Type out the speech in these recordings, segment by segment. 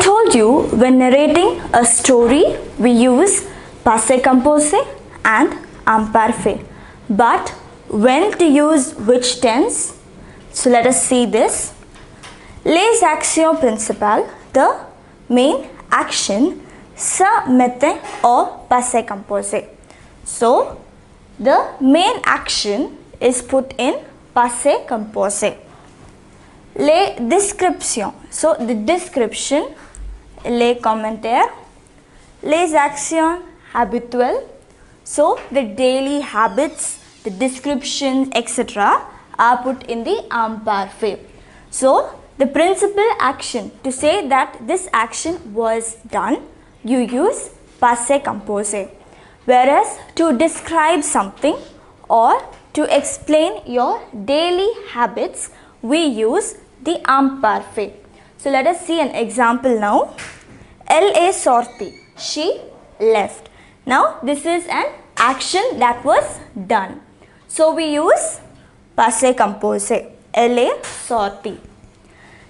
told you when narrating a story we use passé composé and imparfait. But when to use which tense? So let us see this. Les actions principales, the main action, se mettent au passé composé. So the main action is put in passé composé. Les descriptions, so the description, les commentaires, les actions habituelles, so the daily habits, the descriptions, etc. are put in the imparfait. So the principal action, to say that this action was done, you use passé composé. Whereas to describe something or to explain your daily habits, we use the imparfait. So let us see an example now. Elle est sortie. She left. Now this is an action that was done. So we use passé composé. Elle est sortie.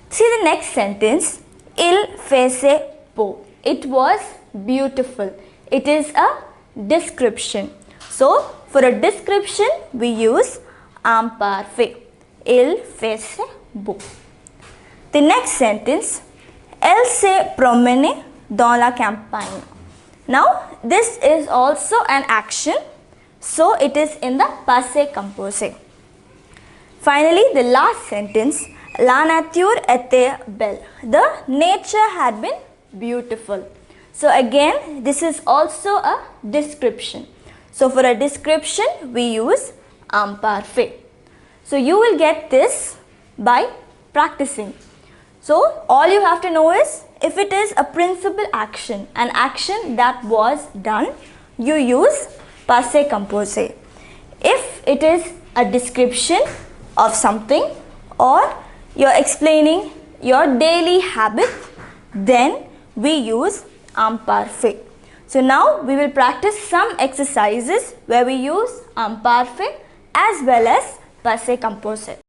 See the next sentence. Il faisait beau. It was beautiful. It is a description. So for a description we use imparfait. Il faisait beau. The next sentence, elle s'est promenée dans la campagne. Now this is also an action, so it is in the passé composé. Finally, the last sentence, la nature était belle. The nature had been beautiful. So again, this is also a description. So for a description, we use imparfait. So you will get this by practicing. So all you have to know is, if it is a principal action, an action that was done, you use passé composé. If it is a description of something or you're explaining your daily habit, then we use imparfait. So now we will practice some exercises where we use imparfait as well as passé composé.